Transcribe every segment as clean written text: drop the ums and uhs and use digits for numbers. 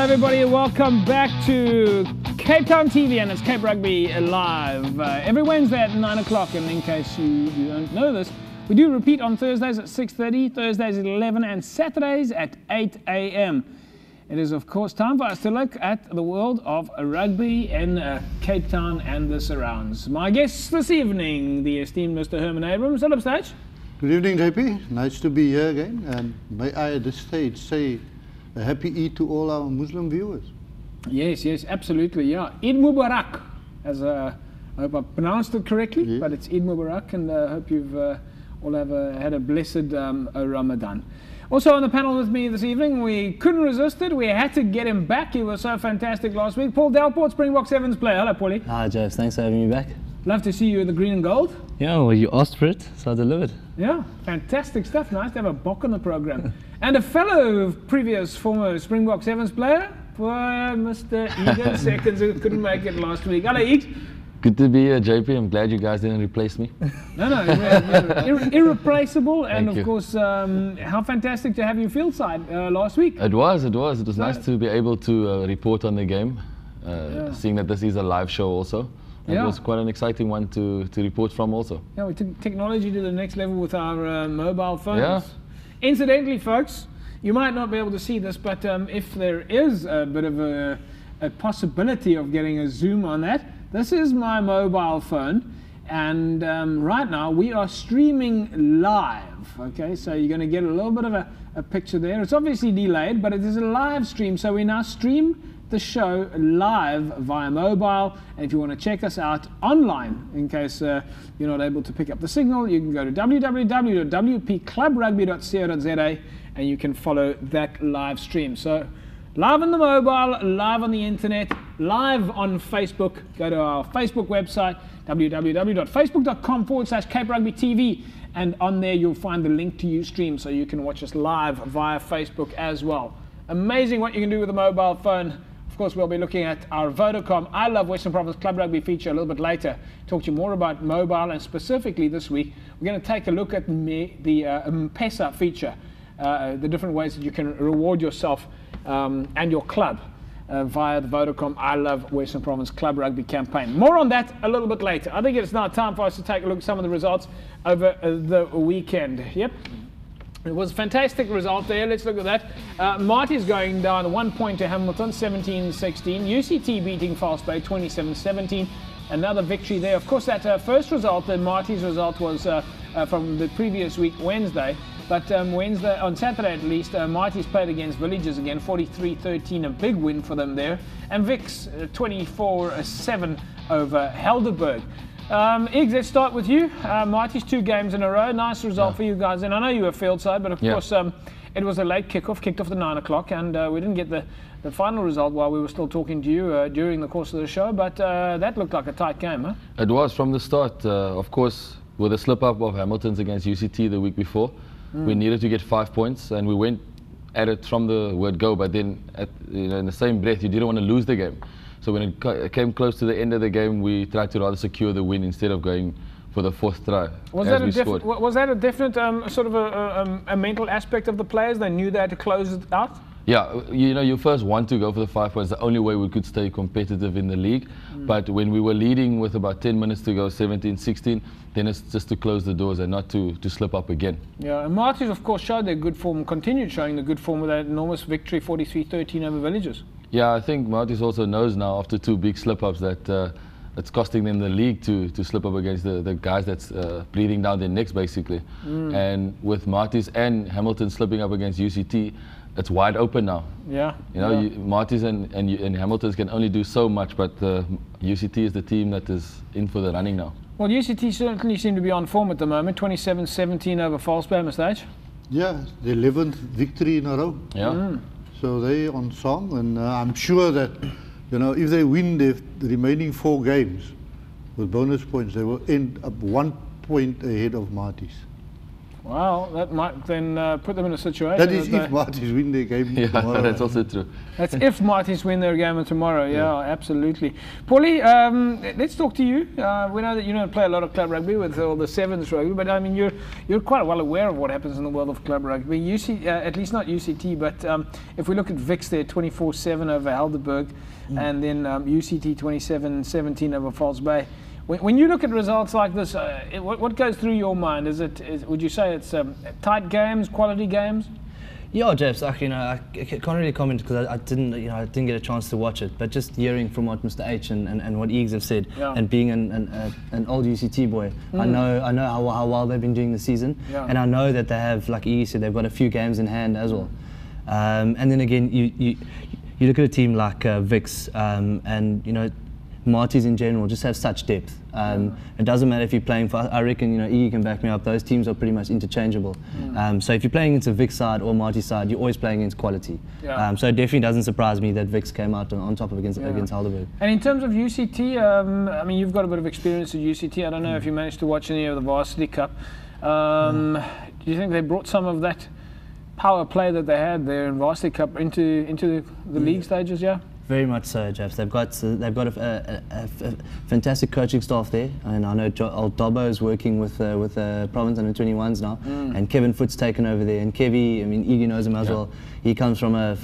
everybody, welcome back to Cape Town TV, and it's Cape Rugby Live every Wednesday at 9 o'clock. And in case you don't know this, we do repeat on Thursdays at 6:30, Thursdays at 11, and Saturdays at 8 a.m. It is, of course, time for us to look at the world of rugby in Cape Town and the surrounds. My guest this evening, the esteemed Mr. Herman Abrams. Hello, stage. Good evening, JP. Nice to be here again. And may I at this stage say a happy Eid to all our Muslim viewers. Yes, yes, absolutely, yeah. Eid Mubarak, as I hope I pronounced it correctly, Yeah. but it's Eid Mubarak, and I hope you've all had a blessed Ramadan. Also on the panel with me this evening, we couldn't resist it. We had to get him back. He was so fantastic last week. Paul Delport, Springbok Sevens player. Hello, Paulie. Hi, Jeff. Thanks for having me back. Love to see you in the green and gold. Yeah, well, you asked for it, so I delivered. Yeah, fantastic stuff. Nice to have a Bok on the program. And a fellow previous former Springbok Sevens player, poor Mr. Egan Seconds, who couldn't make it last week. Hello, Egan. Good to be here, JP. I'm glad you guys didn't replace me. No, irreplaceable. And Thank of you. course, how fantastic to have you field side last week. It was nice to be able to report on the game, seeing that this is a live show also. Yeah. It was quite an exciting one to report from also. Yeah, we took technology to the next level with our mobile phones. Yeah. Incidentally, folks, you might not be able to see this, but if there is a bit of a possibility of getting a zoom on that, this is my mobile phone, and right now we are streaming live. Okay, so you're going to get a little bit of a picture there. It's obviously delayed, but it is a live stream, so we now stream the show live via mobile. And if you want to check us out online, in case you're not able to pick up the signal, you can go to www.wpclubrugby.co.za and you can follow that live stream. So live on the mobile, live on the internet, live on Facebook. Go to our Facebook website, www.facebook.com/Cape Rugby TV, and on there you'll find the link to Ustream, so you can watch us live via Facebook as well. Amazing what you can do with a mobile phone. Of course, we'll be looking at our Vodacom I Love Western Province Club Rugby feature a little bit later. Talk to you more about mobile, and specifically this week, we're going to take a look at the M-Pesa feature, the different ways that you can reward yourself and your club via the Vodacom I Love Western Province Club Rugby campaign. More on that a little bit later. I think it's now time for us to take a look at some of the results over the weekend. Yep. It was a fantastic result there. Let's look at that. Marty's going down 1 point to Hamilton, 17-16. UCT beating False Bay, 27-17. Another victory there. Of course, that first result, the Marty's result, was from the previous week, Wednesday. But on Saturday at least, Marty's played against Villages again, 43-13, a big win for them there. And Vic's 24-7 over Helderberg. Iggs, let's start with you. Marty's 2 games in a row. Nice result for you guys. And I know you were field side, but of course it was a late kicked off at 9 o'clock, and we didn't get the final result while we were still talking to you during the course of the show. But that looked like a tight game, huh? It was from the start. Of course, with the slip-up of Hamilton's against UCT the week before, we needed to get 5 points, and we went at it from the word go. But then, in the same breath, you didn't want to lose the game. So when it came close to the end of the game, we tried to rather secure the win instead of going for the 4th try. Was that a definite sort of a mental aspect of the players? They knew they had to close it out? Yeah, you first want to go for the 5 points. The only way we could stay competitive in the league. But when we were leading with about 10 minutes to go, 17-16, then it's just to close the doors and not to slip up again. Yeah, and Marty's, of course, showed their good form, continued showing the good form with that enormous victory, 43-13 over Villages. Yeah, I think Marty's also knows now, after 2 big slip-ups, that it's costing them the league to slip up against the guys that's breathing down their necks, basically. And with Marty's and Hamilton slipping up against UCT, it's wide open now. Yeah. Marty's and Hamilton's can only do so much, but UCT is the team that is in for the running now. Well, UCT certainly seem to be on form at the moment, 27-17 over False Bay, Mr. Yeah, the 11th victory in a row. Yeah. So they're on song, and I'm sure that, if they win the remaining 4 games with bonus points, they will end up 1 point ahead of Marty's. Well, that might then put them in a situation. That is if Marties win their game tomorrow. That's also true. That's if Marties win their game tomorrow. Yeah, absolutely. Paulie, let's talk to you. We know that you don't play a lot of club rugby with all the sevens rugby, but I mean you're quite well aware of what happens in the world of club rugby. At least not UCT, but if we look at Vix, they're 24-7 over Helderberg, and then UCT 27-17 over False Bay. When you look at results like this, what goes through your mind? Would you say it's tight games, quality games? Yeah, Jeff. I can't really comment because I didn't get a chance to watch it. But just hearing from what Mr. H and what Eags have said, and being an old UCT boy, I know how well they've been doing this season, and I know that they have, like Eags said, they've got a few games in hand as well. And then again, you look at a team like Vix, and Marties in general just have such depth. It doesn't matter if you're playing for, I reckon, Iggy can back me up, those teams are pretty much interchangeable. So if you're playing against a Vix side or Marties side, you're always playing against quality. So it definitely doesn't surprise me that Vix came out on top of against Helderberg. And in terms of UCT, I mean, you've got a bit of experience at UCT. I don't know if you managed to watch any of the Varsity Cup. Do you think they brought some of that power play that they had there in Varsity Cup into the league stages? Yeah. Very much so, Jeff. They've got a fantastic coaching staff there, and I know old Dobbo is working with Province under 21s now, and Kevin Foot's taken over there, and Kevy, I mean, Iggy knows him as well. He comes from a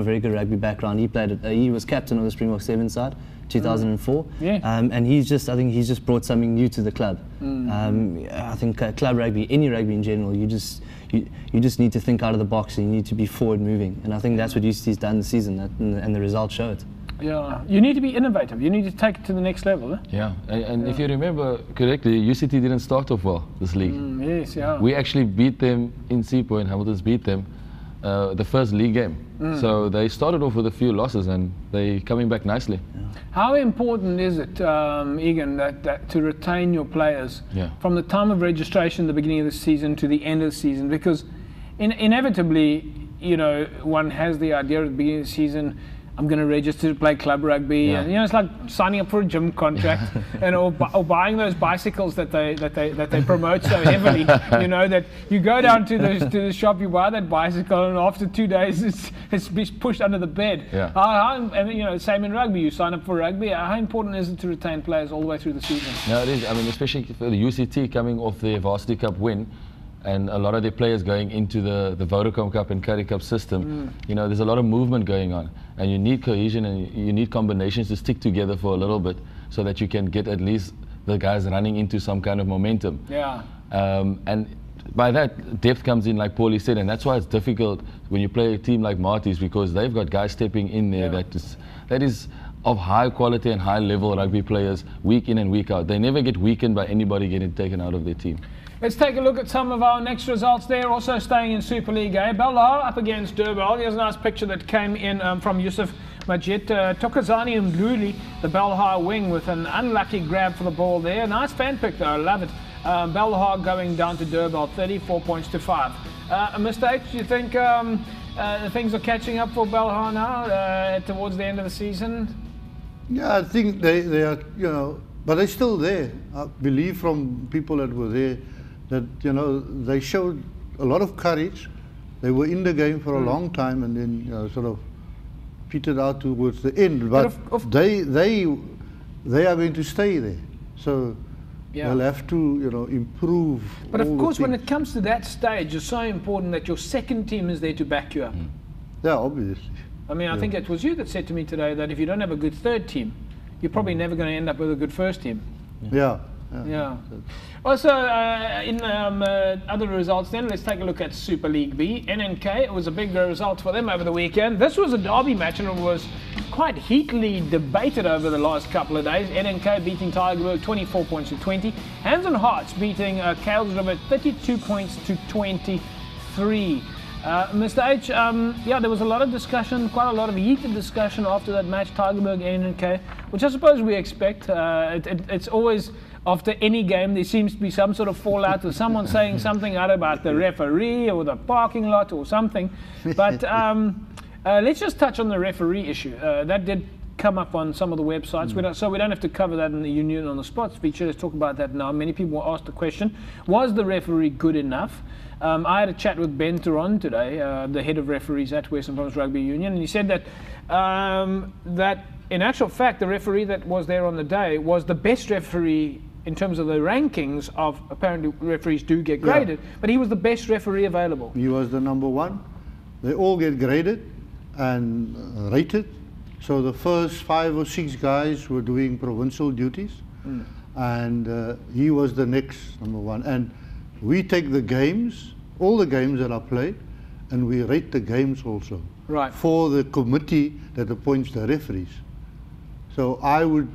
very good rugby background. He was captain of the Springbok 7 side, 2004, and I think he's just brought something new to the club. I think club rugby, any rugby in general, you just need to think out of the box and you need to be forward moving, and I think that's what UCT's done this season, and the results show it. Yeah, you need to be innovative. You need to take it to the next level. Yeah, and if you remember correctly, UCT didn't start off well this league. Yes, yeah. We actually beat them in Seapoint. Hamilton's beat them the first league game. So they started off with a few losses, and they're coming back nicely. How important is it, Egan, that to retain your players from the time of registration, the beginning of the season, to the end of the season? Because inevitably, one has the idea at the beginning of the season, I'm going to register to play club rugby, and it's like signing up for a gym contract, or buying those bicycles that they promote so heavily. That you go down to the shop, you buy that bicycle, and after 2 days it's pushed under the bed. Same in rugby. You sign up for rugby. How important is it to retain players all the way through the season? No, it is. I mean, especially for the UCT coming off their Varsity Cup win, and a lot of their players going into the Vodacom Cup and Currie Cup system, there's a lot of movement going on, and you need cohesion and you need combinations to stick together for a little bit so that you can get at least the guys running into some kind of momentum. And by that, depth comes in, like Paulie said, and that's why it's difficult when you play a team like Marties, because they've got guys stepping in there that is of high quality and high level rugby players week in and week out. They never get weakened by anybody getting taken out of their team. Let's take a look at some of our next results there. Also staying in Super League A, Belhar up against Durban. Here's a nice picture that came in from Yusuf Majid. Tokozani and Luli, the Belhar wing, with an unlucky grab for the ball there. Nice fan pick though, I love it. Belhar going down to Durban, 34 points to 5. Mr. H, do you think things are catching up for Belhar now towards the end of the season? Yeah, I think they are, but they're still there. I believe from people that were there, that they showed a lot of courage. They were in the game for a long time, and then sort of petered out towards the end. But they are going to stay there, so they'll have to improve. But of course, when it comes to that stage, it's so important that your second team is there to back you up. Yeah, obviously. I mean, I think it was you that said to me today that if you don't have a good third team, you're probably never going to end up with a good first team. Yeah. Also, in other results then, let's take a look at Super League B. NNK, it was a big result for them over the weekend. This was a derby match, and it was quite heatedly debated over the last couple of days. NNK beating Tigerberg 24 points to 20. Hands and Hearts beating Kales River 32 points to 23. Mr. H, there was a lot of discussion, quite a lot of heated discussion after that match, Tigerberg and NNK, which I suppose we expect. It's always, after any game, there seems to be some sort of fallout, or someone saying something out about the referee or the parking lot or something. But let's just touch on the referee issue. That did come up on some of the websites. So we don't have to cover that in the Union on the Spots feature. Let's talk about that now. Many people asked the question, was the referee good enough? I had a chat with Ben Turon today, the head of referees at Western Province Rugby Union, and he said that that in actual fact the referee that was there on the day was the best referee in terms of the rankings of, apparently referees do get graded, but he was the best referee available. He was the number one. They all get graded and rated. So the first 5 or 6 guys were doing provincial duties, and he was the next number one. And we take the games, all the games that are played, and we rate the games also for the committee that appoints the referees. So I would,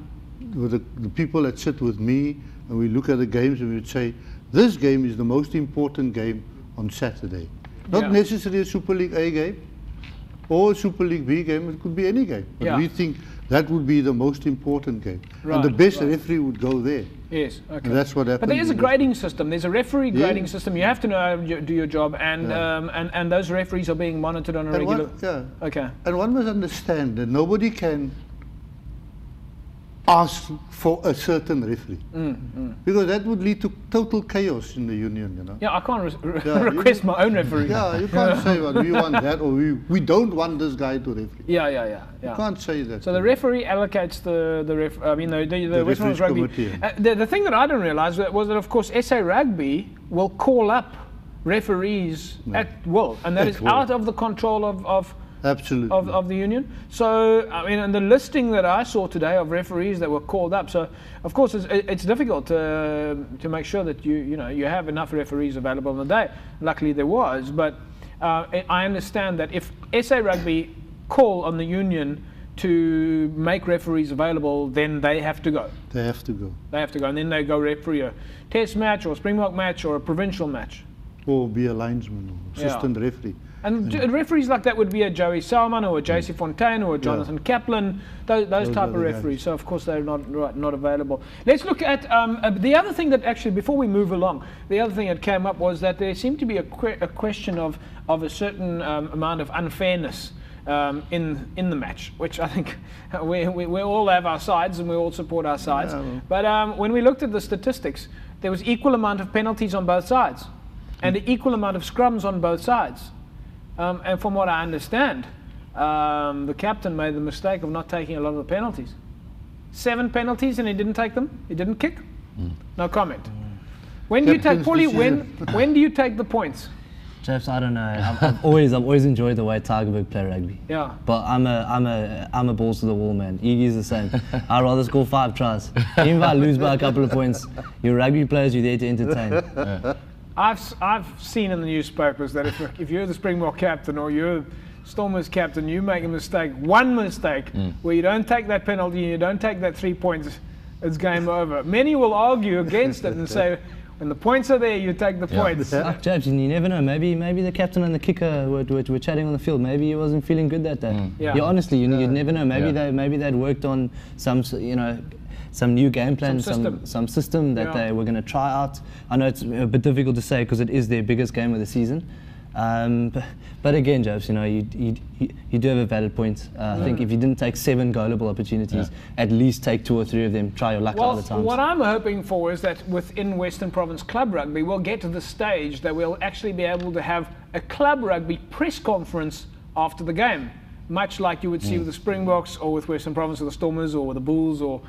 with the people that sit with me, and we look at the games and we would say, this game is the most important game on Saturday. Not necessarily a Super League A game or a Super League B game, it could be any game. But we think that would be the most important game. And the best referee would go there. Yes, okay. And that's what happens. But there is a grading system. There's a referee grading system. You have to know how to do your job, and and those referees are being monitored on a regular... Okay. And one must understand that nobody can ask for a certain referee, because that would lead to total chaos in the union, you know. Yeah, I can't request my own referee. Yeah, you can't say, well, we want that, or we don't want this guy to referee. Yeah. You can't say that. So the referee allocates the Western Province Rugby. The thing that I didn't realise was that, of course, SA Rugby will call up referees at will, and that is out of the control of absolutely of the union. So I mean, and the listing that I saw today of referees that were called up. So of course it's difficult to make sure that you have enough referees available on the day. Luckily there was, but I understand that if SA Rugby call on the union to make referees available, then they have to go. They have to go. They have to go, and then they go referee a test match or a Springbok match or a provincial match. Or be a linesman or assistant referee. And referees like that would be a Joey Salmon or a JC Fontaine or a Jonathan Kaplan, those type of referees. So of course they're not available. Let's look at the other thing that actually, before we move along, the other thing that came up was that there seemed to be a question of a certain amount of unfairness in the match, which I think we all have our sides and we all support our sides. But when we looked at the statistics, there was equal amount of penalties on both sides and an equal amount of scrums on both sides. And from what I understand, the captain made the mistake of not taking a lot of the penalties. 7 penalties and he didn't take them? He didn't kick? No comment. When do you take, Paulie, when do you take the points? Jeff, I don't know. I've always enjoyed the way Tigerberg play rugby. Yeah. But I'm a balls to the wall man. Iggy's the same. I'd rather score 5 tries. Even if I lose by a couple of points, you're rugby players, you're there to entertain. I've seen in the newspapers that if you're the Springbok captain or you're Stormers captain, you make a mistake, one mistake, where you don't take that penalty and you don't take that 3 points, it's game over. Many will argue against it and say, when the points are there, you take the points. James, you never know. Maybe the captain and the kicker were chatting on the field. Maybe he wasn't feeling good that day. Yeah, honestly, you never know. Maybe they'd worked on some new game plan, some system that they were going to try out. I know it's a bit difficult to say because it is their biggest game of the season. But again, Jobs, you do have a valid point. I think if you didn't take 7 goalable opportunities, at least take 2 or 3 of them, try your luck other times. What I'm hoping for is that within Western Province Club Rugby, we'll get to the stage that we'll actually be able to have a Club Rugby press conference after the game, much like you would see with the Springboks or with Western Province or the Stormers or with the Bulls or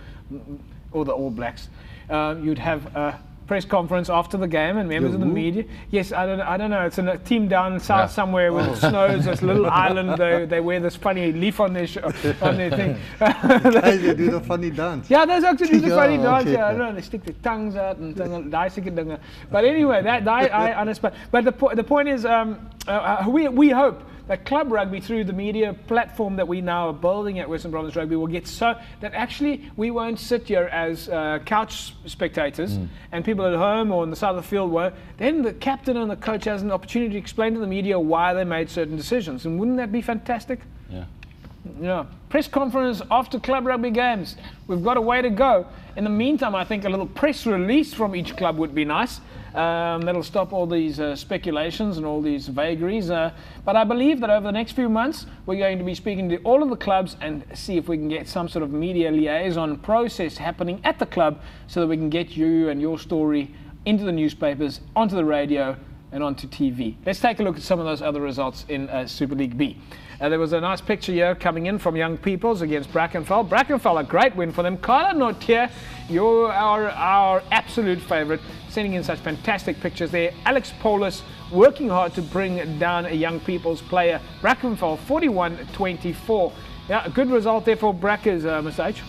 the All Blacks. You'd have a press conference after the game and members of the media. Yes, I don't know. It's a team down south somewhere where it snows. This little island. They wear this funny leaf on their thing. They do the funny dance. Yeah, those actually do the funny dance. Okay. I don't know. They stick their tongues out and dinge. But anyway, that I understand. But the point is, we hope that Club Rugby, through the media platform that we now are building at Western Province Rugby, will get so that actually we won't sit here as couch spectators and people at home or on the side of the field won't. Then the captain and the coach has an opportunity to explain to the media why they made certain decisions. And wouldn't that be fantastic? Yeah. Press conference after Club Rugby games. We've got a way to go. In the meantime, I think a little press release from each club would be nice. That'll stop all these speculations and all these vagaries. But I believe that over the next few months, we're going to be speaking to all of the clubs and see if we can get some sort of media liaison process happening at the club so that we can get you and your story into the newspapers, onto the radio, and onto TV. Let's take a look at some of those other results in Super League B. There was a nice picture here coming in from Young Peoples against Brackenfell. Brackenfell, a great win for them. Carla Naude, you are our absolute favourite, sending in such fantastic pictures there. Alex Paulus working hard to bring down a Young People's player. Brackenfell 41-24. Yeah, a good result there for Brackers, Mr. H.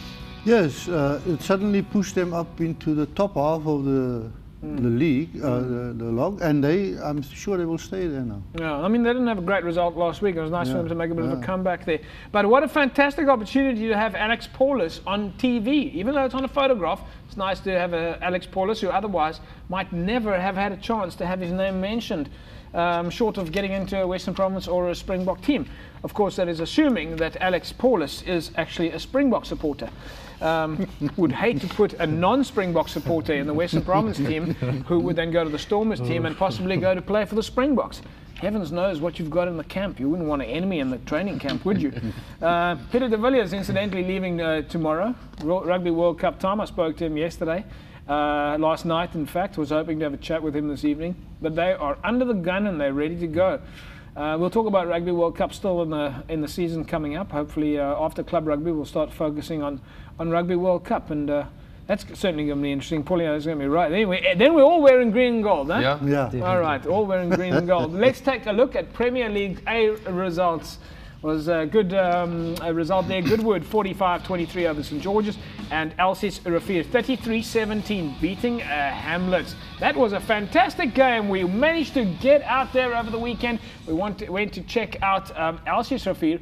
Yes, it suddenly pushed them up into the top half of the league, the log, and I'm sure they will stay there now. Yeah, I mean, they didn't have a great result last week. It was nice for them to make a bit of a comeback there. But what a fantastic opportunity to have Alex Paulus on TV. Even though it's on a photograph, it's nice to have Alex Paulus, who otherwise might never have had a chance to have his name mentioned, short of getting into a Western Province or a Springbok team. Of course, that is assuming that Alex Paulus is actually a Springbok supporter. Would hate to put a non-Springbok supporter in the Western Province team who would then go to the Stormers team and possibly go to play for the Springboks. Heavens knows what you've got in the camp. You wouldn't want an enemy in the training camp, would you? Peter de Villiers, incidentally, leaving tomorrow. Rugby World Cup time. I spoke to him yesterday. Last night, in fact. Was hoping to have a chat with him this evening. But they are under the gun and they're ready to go. We'll talk about Rugby World Cup still in the season coming up. Hopefully, after club rugby, we'll start focusing on Rugby World Cup, and that's certainly going to be interesting. Paulina is going to be right. Anyway, then we're all wearing green and gold, huh? Yeah. All right, all wearing green and gold. Let's take a look at Premier League A results. Was a good result there. Goodwood 45-23 over St George's, and Elsies Rafir 33-17 beating Hamlets. That was a fantastic game. We managed to get out there over the weekend. We went to check out Elsies Rafir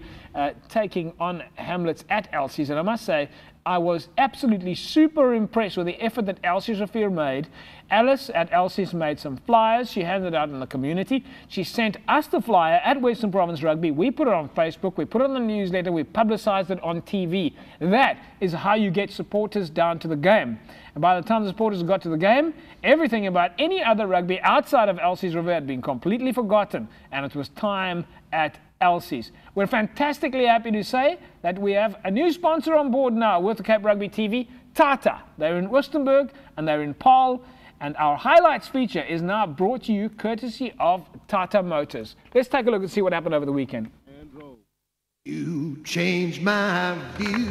taking on Hamlets at Elsies, and I must say I was absolutely super impressed with the effort that Elsies Rafir made. Alice at Elsies made some flyers. She handed out in the community. She sent us the flyer at Western Province Rugby. We put it on Facebook. We put it on the newsletter. We publicised it on TV. That is how you get supporters down to the game. And by the time the supporters got to the game, everything about any other rugby outside of Elsies Rafir had been completely forgotten. And it was time at Elsies. We're fantastically happy to say that we have a new sponsor on board now with the Cape Rugby TV, Tata. They're in Worstenburg and they're in Paarl. And our highlights feature is now brought to you courtesy of Tata Motors. Let's take a look and see what happened over the weekend. You changed my view.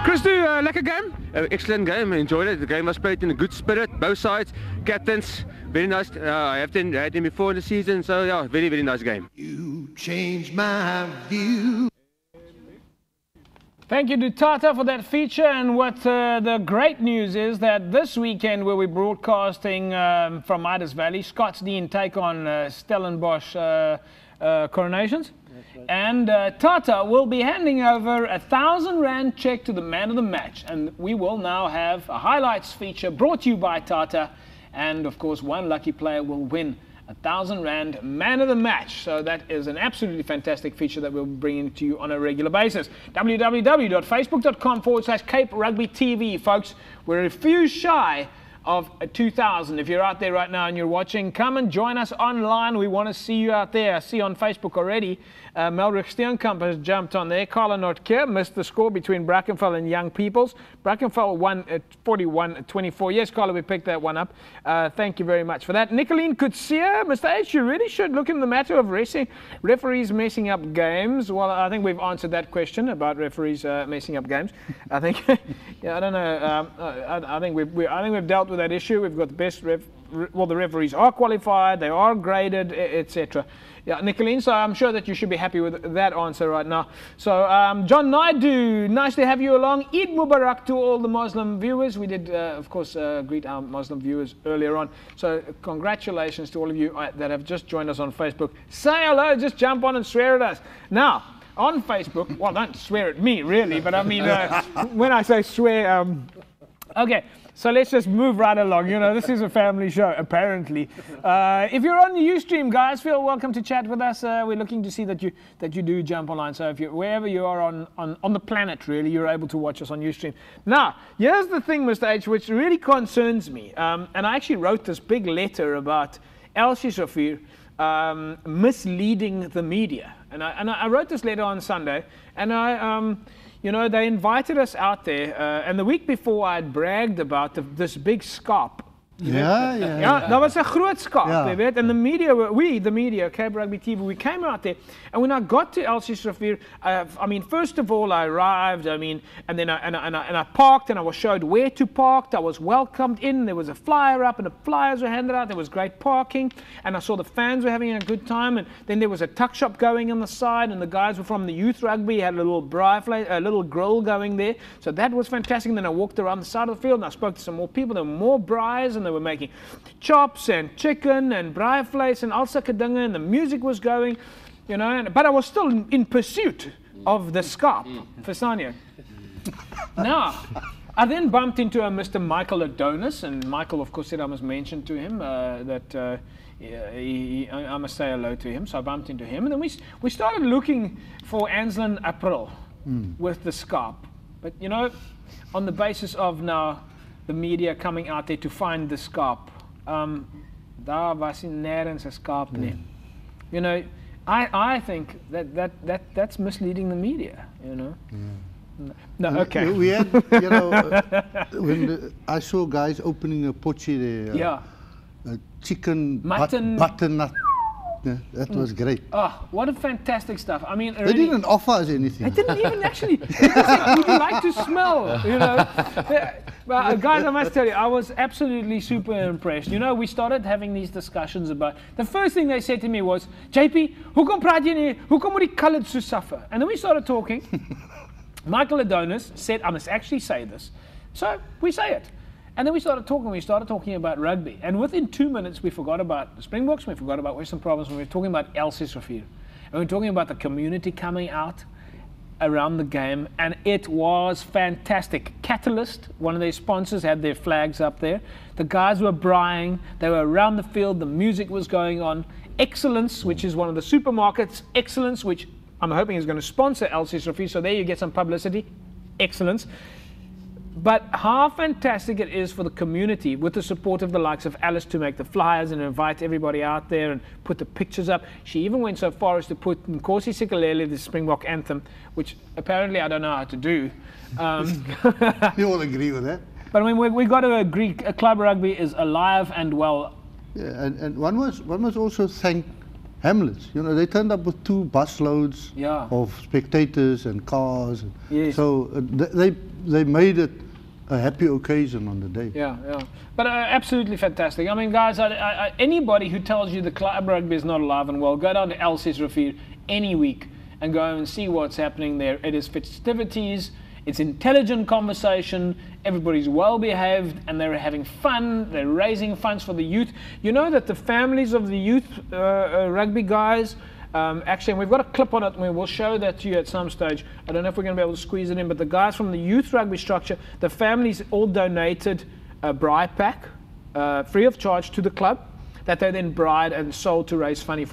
Christo, lekker game? Excellent game, I enjoyed it. The game was played in a good spirit, both sides, captains, very nice. I had him before in the season, so yeah, very, very nice game. You changed my view. Thank you to Tata for that feature, and what the great news is that this weekend we'll be broadcasting from Midas Valley, Scotsdean take on Stellenbosch Coronations. And Tata will be handing over a R1,000 check to the man of the match. And we will now have a highlights feature brought to you by Tata. And of course, one lucky player will win a R1,000 man of the match. So that is an absolutely fantastic feature that we'll be bringing to you on a regular basis. www.facebook.com/Cape Rugby TV, folks. We're a few shy of 2,000. If you're out there right now and you're watching, come and join us online. We want to see you out there. I see on Facebook already, Melrick Steenkamp has jumped on there. Carla Notkeer missed the score between Brackenfell and Young Peoples. Brackenfell won at 41-24. Yes, Carla, we picked that one up. Thank you very much for that. Nicoline Kutsia, Mr. H, you really should look in the matter of referees messing up games. Well, I think we've answered that question about referees messing up games. I think, yeah, I don't know. I think we've dealt with that issue. We've got the best well, the referees are qualified, they are graded, etc. Yeah, Nicoline, so I'm sure that you should be happy with that answer right now. So, John Naidu, nice to have you along. Eid Mubarak to all the Muslim viewers. We did, of course, greet our Muslim viewers earlier on. So, congratulations to all of you that have just joined us on Facebook. Say hello, just jump on and swear at us. Now, on Facebook, well, don't swear at me, really, but I mean, when I say swear, okay. So let's just move right along. You know, this is a family show, apparently. If you're on the Ustream, guys, feel welcome to chat with us. We're looking to see that you do jump online. So if you wherever you are on the planet, really, you're able to watch us on Ustream. Now, here's the thing, Mr. H, which really concerns me. And I actually wrote this big letter about Elsie Shafir misleading the media. And I wrote this letter on Sunday, and you know, they invited us out there, and the week before I had bragged about this big scarp. Ja, dat was 'n groot skaap, Ja. jy weet. And the media, Cape Rugby TV, we came out there, and when I got to Elsie Shafir, I mean, first of all, I arrived, I mean, and then I parked, and I was showed where to park. I was welcomed in. There was a flyer up, and the flyers were handed out. There was great parking, and I saw the fans were having a good time. And then there was a tuck shop going on the side, and the guys were from the youth rugby, had a little little grill going there. So that was fantastic. And then I walked around the side of the field, and I spoke to some more people. There were more braais, and they were making chops and chicken and braai vleis and al sulke dinge, and the music was going, you know, but I was still in pursuit of the scarp, verstaan jy? Now, I then bumped into Mr. Michael Adonis, and Michael, of course, said I must mention to him that I must say hello to him, so I bumped into him, and then we started looking for Anslin April with the scarp, but, you know, on the basis of now the media coming out there to find the scarp. Daar was nergens 'n scarp nie. You know, I think that's misleading the media, you know. No, okay. We had, you know, when I saw guys opening a pochi there. Yeah. Chicken Butternut. Yeah, that was great. Oh, what a fantastic stuff. I mean, They didn't offer us anything. They didn't even actually. They just said, would you like to smell? You know, well, guys, I must tell you, I was absolutely super impressed. You know, we started having these discussions about. The first thing they said to me was, "JP, hoekom praat jy nie? Hoekom moet die colored so suffer?" And then we started talking. Michael Adonis said, "I must actually say this," so we say it. And then we started talking about rugby. And within 2 minutes, we forgot about the Springboks, we forgot about Western Province, we were talking about Elsie Shafir. And we were talking about the community coming out around the game, and it was fantastic. Catalyst, one of their sponsors, had their flags up there. The guys were braaiing, they were around the field, the music was going on. Excellence, which is one of the supermarkets, Excellence, which I'm hoping is going to sponsor Elsie Shafir, so there you get some publicity. Excellence. But how fantastic it is for the community, with the support of the likes of Alice, to make the flyers and invite everybody out there and put the pictures up. She even went so far as to put Nkosi Sikelele, the Springbok anthem, which apparently I don't know how to do. You all agree with that? But I mean, we got to agree, club rugby is alive and well. Yeah, and one must also thank Hamlets. You know, they turned up with 2 busloads of spectators and cars. Yes. So they made it a happy occasion on the day. Yeah. But absolutely fantastic. I mean, guys, anybody who tells you the club rugby is not alive and well, go down to Elsie Shafir any week and go and see what's happening there. It is festivities, it's intelligent conversation, everybody's well behaved, and they're having fun, they're raising funds for the youth. You know that the families of the youth rugby guys Actually, and we've got a clip on it, and we will show that to you at some stage. I don't know if we're going to be able to squeeze it in, but the guys from the youth rugby structure, the families all donated a bride pack, free of charge, to the club, that they then bride and sold to raise money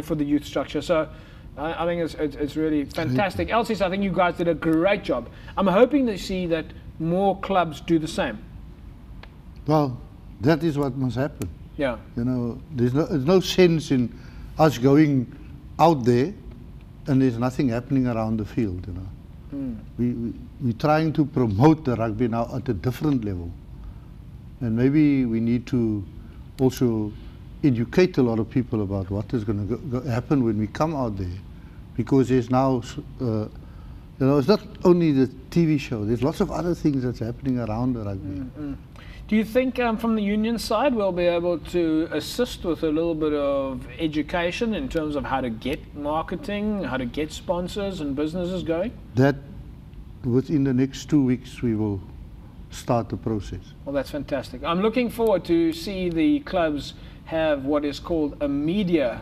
for the youth structure. So I think it's really fantastic. Elsie, I think you guys did a great job. I'm hoping to see that more clubs do the same. Well, that is what must happen. Yeah. You know, there's no sense in us going out there and there's nothing happening around the field, you know. We're trying to promote the rugby now at a different level. And maybe we need to also educate a lot of people about what is going to happen when we come out there. Because there's now, you know, it's not only the TV show, there's lots of other things that's happening around the rugby. Do you think from the union side we'll be able to assist with a little bit of education in terms of how to get marketing, how to get sponsors and businesses going? That within the next 2 weeks we will start the process. Well, that's fantastic. I'm looking forward to see the clubs have what is called a media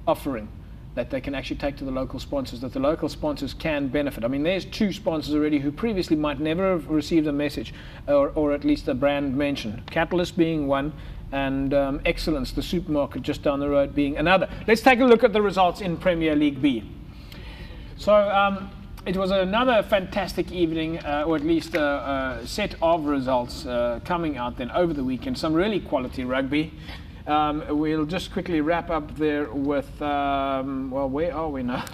offering that they can actually take to the local sponsors, that the local sponsors can benefit. I mean, there's 2 sponsors already who previously might never have received a message or at least a brand mention. Catalyst being one, and Excellence, the supermarket just down the road, being another. Let's take a look at the results in Premier League B. So it was another fantastic evening, or at least a set of results coming out then over the weekend. Some really quality rugby. We'll just quickly wrap up there with, well, where are we now?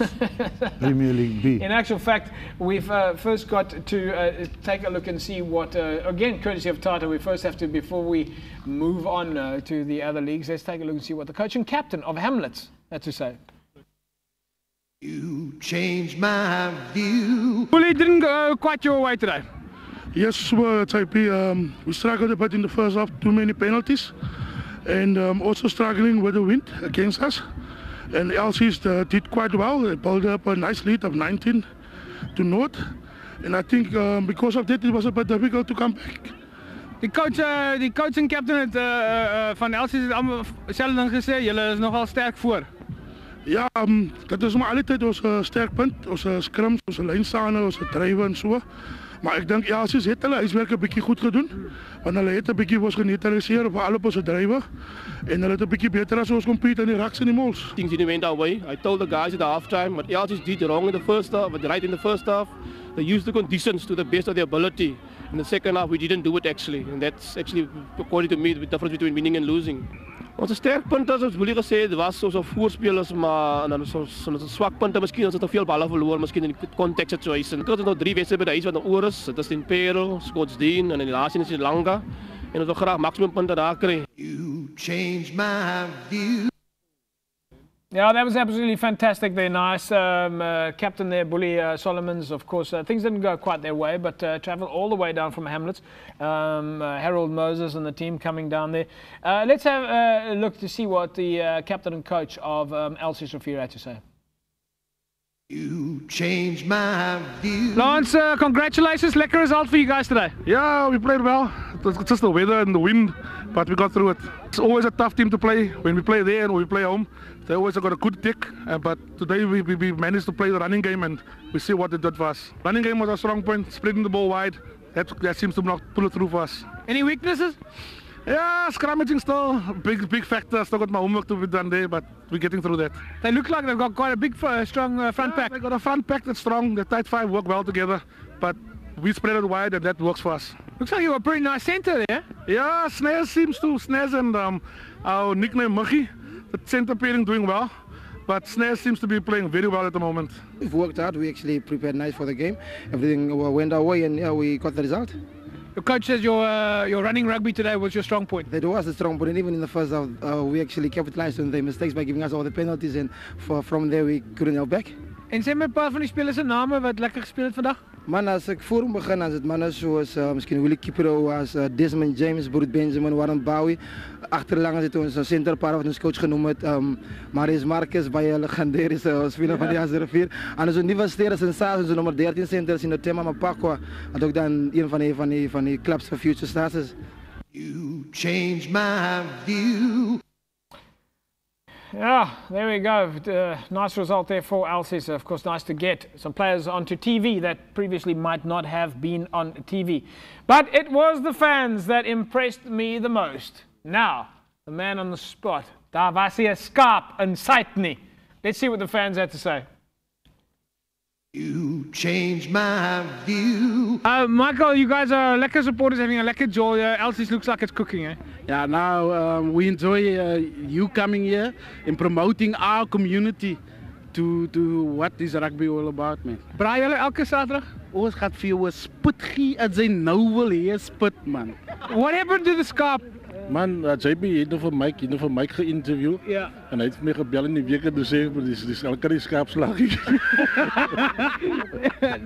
Premier League B. In actual fact, we've first got to take a look and see what, again, courtesy of Tata, we first have to, before we move on to the other leagues, let's take a look and see what the coach and captain of Hamlets had to say. You changed my view. Well, it didn't go quite your way today. Yes, well, we struggled a bit in the first half, too many penalties. And also struggling with the wind against us. And LC's did quite well. They built up a nice lead of 19 to Naude. And I think because of that, it was a bit difficult to come back. Die coach en captain van LC het allemaal hetzelfde ding gesê, julle is nogal sterk voor. Ja, dat is maar altijd onze sterk punt. Onze scrums, onze lijnstaande, onze drijven en zo. Maar ik denk, LC's het hulle huiswerk een beetje goed gedaan. Want hulle het een beetje ons geneutraliseerd op alle op onze drijven. En hulle het een beetje beter als ons compete in die racks en die mols. Things didn't went our way. I told the guys at the halftime what LC's did wrong in the first half, but right in the first half. They used the conditions to the best of their ability. In the second half, we didn't do it actually. And that's actually, according to me, the difference between winning and losing. Onze sterkpunte, zoals Willie gesê het, was onze voorspelers, maar onze zwakpunten misschien, als ze te veel ballen verloren, misschien in de context situation. Ik had nog 3 wedstrijden bij de huis wat nog oor is. Dat is in Perel, Scotsdien en in de laatste is in Langa. En we graag maximum punten daar krijgen. You changed my view. Yeah, that was absolutely fantastic there. Nice captain there, Bully Solomons. Of course, things didn't go quite their way, but travelled all the way down from Hamlets. Harold Moses and the team coming down there. Let's have a look to see what the captain and coach of LC Shafir had to say. You changed my view. Lance, congratulations. Lekker result for you guys today. Yeah, we played well. It was just the weather and the wind, but we got through it. It's always a tough team to play. When we play there and when we play home, they always got a good tick. But today we managed to play the running game and we see what it did for us. Running game was a strong point, splitting the ball wide. That seems to not pull it through for us. Any weaknesses? Yeah, scrummaging still, big factor. Still got my homework to be done there, but we're getting through that. They look like they've got quite a big, strong front pack. They got a front pack that's strong. The tight 5 work well together, but we spread it wide and that works for us. Looks like you got a pretty nice centre there. Yeah, Snares and our nickname Muggy, the centre pairing doing well. But Snares seems to be playing very well at the moment. We've worked hard. We actually prepared nice for the game. Everything went our way and yeah, we got the result. The coach says your running rugby today was your strong point. That was the strong point, and even in the first half, we actually capitalized on their mistakes by giving us all the penalties, and from there we couldn't help back. En sê my 'n paar van die spelers se name wat lekker gespeel het vandag. Man, as ek voor hom begin, as dit manne soos miskien Willie Kipero, as Desmond James, Bruce Benjamin, Warren Bowie. Agterlangs het ons 'n centerpaar wat ons coach genoem het, Marius Marquez, by 'n legendariese speler van die Azervier. En ons nuwe ster is sensasie, ons nommer 13 center in Tema Mapakwa, wat ook dan een van die clubs vir future stars is. You changed my view. Yeah, there we go. Nice result there for Elsies. Of course, nice to get some players onto TV that previously might not have been on TV. But it was the fans that impressed me the most. Now, the man on the spot, daar was hy 'n skaap in Sydney. Let's see what the fans had to say. You changed my view. Michael, you guys are lekker supporters, having a lekker joy. Elsies looks like it's cooking, eh? Yeah, now we enjoy you coming here and promoting our community to what is rugby all about, man. Braai julle elke Saterdag? Ons gaat vir jou 'n spit gee as jy nou wil hê spit, man. What happened to the skaap? Man, JP het vir Mike geïnterview. Ja. En hy het vir my gebel in die week en gesê dis elke die skaapslaggie.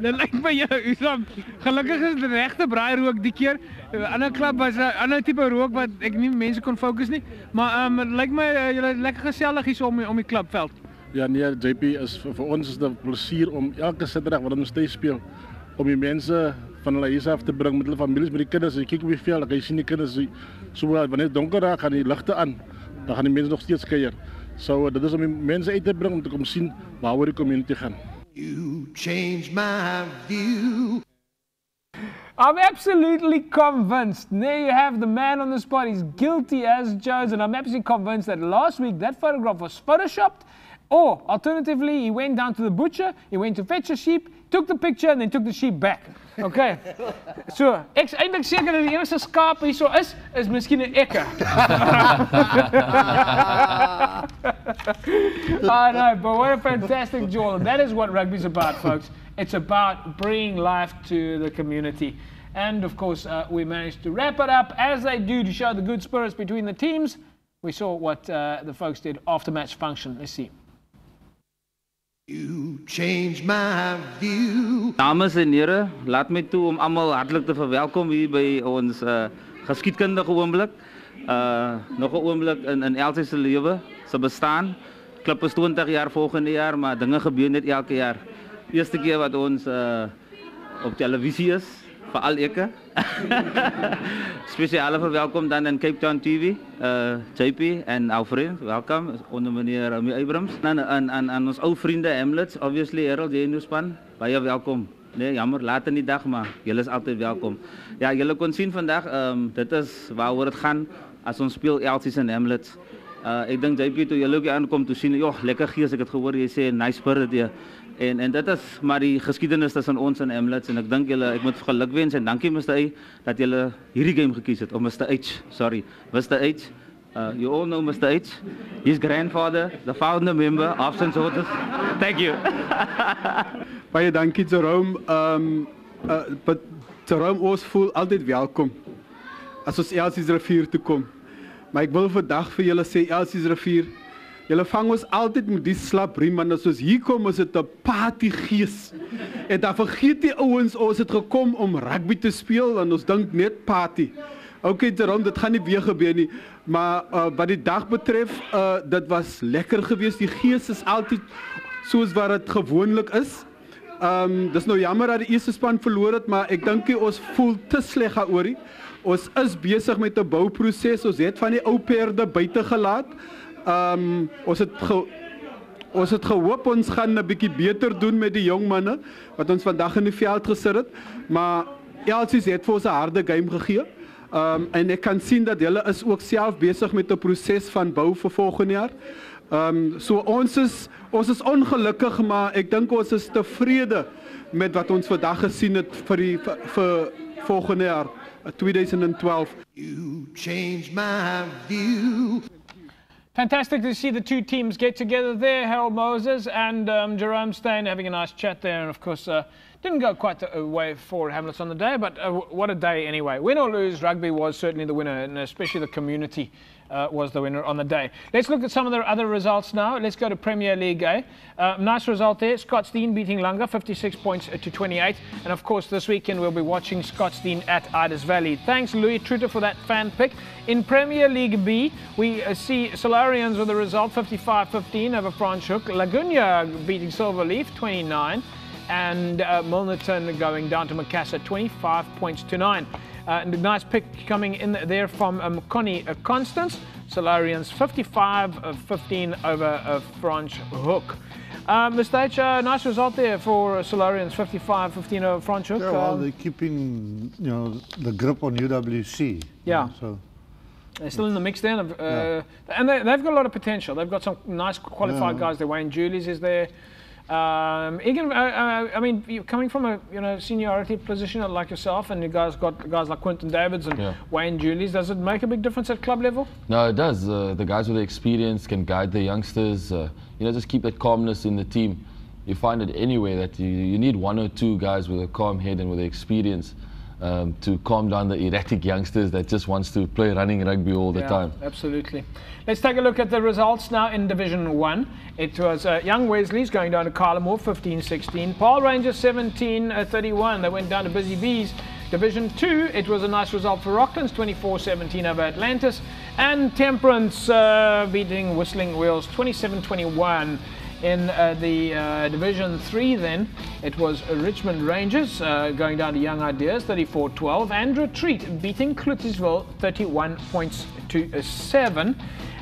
Dit lyk by jou, gelukkig is dit regte braai rook die keer. Ander klub was 'n ander tipe rook wat ek nie mense kon fokus nie, maar dit lyk my julle lekker gesellig hier om die klubveld. Ja nee, JP is vir ons is dit 'n plesier om elke Saterdag wat ons steeds speel om die mense van hulle huis af te bring met hulle families, met die kinders. Jy kyk op die veld, dan jy sien die kinders so wanneer dit donker raak, gaan die ligte aan. Dan gaan die mense nog steeds kuier. So dit is om die mense uit te bring om te kom sien waaroor die community gaan. You changed my view. I'm absolutely convinced. There you have the man on the spot. He's guilty as charged, and I'm absolutely convinced that last week that photograph was photoshopped, or alternatively, he went down to the butcher, he went to fetch a sheep, took the picture, and then took the sheep back. Okay. So, ek is eintlik seker dat die enigste skaap hierso is miskien 'n ekke. I know, but what a fantastic joy. That is what rugby's about, folks. It's about bringing life to the community. And of course, we managed to wrap it up as they do to show the good spirits between the teams. We saw what the folks did after match function. Let's see. You changed my view. Dames en here, laat my toe om almal hartlik te verwelkom hier by ons geskiedkundige oomblik. Nog 'n oomblik in Elsies se lewe, se bestaan. Klub is 20 jaar volgende jaar, maar dinge gebeur net elke jaar. Eerste keer wat ons op televisie is, veral ek. Spesiale verwelkom dan in Cape Town TV, JP en our friend, welkom onder meneer Abrams. En ons ou vriende Hamlets, obviously Harold Jenuspan, baie welkom. Nee, jammer, laat in die dag, maar julle is altyd welkom. Ja, julle kon sien vandag, dit is waaroor het gaan as ons speel Elsies en Hamlets. Ek dink JP toe julle ook aankom toe sien, joh, lekker gees, ek het gehoor jy sê nice spirit hier. En dit is maar die geskiedenis tussen ons en Hamlets en ek dink julle, ek moet gelukwens en dankie Mr. A dat julle hierdie game gekies het, of Mr. H, sorry, Mr. H. You all know Mr. H. His grandfather, the founder member of St. Sotus. Thank you. Baie dankie Jerome. Jerome, ons voel altyd welkom as ons Elsies rivier toe kom. Maar ek wil vandag vir julle sê, Elsies rivier, julle vang ons altyd met die slapriem, want as ons hier kom is dit 'n partygees. En dan vergeet die ouens, ons het gekom om rugby te speel en ons dink net party. Okay, Jerome, dit gaan nie weer gebeur nie, maar wat die dag betref, dit was lekker geweest. Die gees is altyd soos wat dit gewoonlik is. Dis nou jammer dat die eerste span verloor het, maar ek dink ons voel te sleg daaroor. Ons is besig met 'n bouproses. Ons het van die ou perde buite gelaat. Ons het gehoop ons gaan 'n bietjie beter doen met die jong manne wat ons vandag in die veld gesit het, maar Elsies het vir ons 'n harde game gegee. En ek kan sien dat hulle is ook self besig met 'n proses van bou vir volgende jaar. So ons is ongelukkig, maar ek dink ons is tevrede met wat ons vandag gesien het vir volgende jaar 2012. You changed my view. Fantastic to see the two teams get together there, Harold Moses and Jerome Steyn having a nice chat there, and of course didn't go quite the way for Hamlets on the day, but what a day anyway. Win or lose, rugby was certainly the winner, and especially the community was the winner on the day. Let's look at some of the other results now. Let's go to Premier League A. Nice result there. Scottsdene beating Lunga 56 points to 28. And of course this weekend we'll be watching Scottsdene at Iders Valley. Thanks Louis Truter for that fan pick. In Premier League B, we see Solarians with a result 55-15 over Franschhoek. Laguna beating Silverleaf 29. And Milnerton going down to Macassar 25 points to 9. And a nice pick coming in there from Connie Constance. Solarians 55-15 over Franschhoek. Mr. H, nice result there for Solarians 55-15 over Franschhoek. Yeah, well, they're keeping, you know, the grip on UWC. Yeah. So they're still in the mix there, and they've got a lot of potential. They've got some nice qualified guys there. Wayne Julies is there. I mean, you're coming from a seniority position like yourself, and you guys got guys like Quinton Davids and Wayne Julies. Does it make a big difference at club level? No, it does. The guys with the experience can guide the youngsters. Just keep that calmness in the team. You find it anywhere that you need one or two guys with a calm head and with the experience to calm down the erratic youngsters that just wants to play running rugby all the time. Absolutely. Let's take a look at the results now in Division 1. It was Young Wesley's going down to Carlamore 15-16. Paarl Rangers 17-31. They went down to Busy Bees. Division 2, it was a nice result for Rocklands 24-17 over Atlantis. And Temperance beating Whistling Wheels 27-21. In the Division 3 then, it was Richmond Rangers going down to Young Ideas 34-12 and Retreat beating Cluttersville 31 points to 7.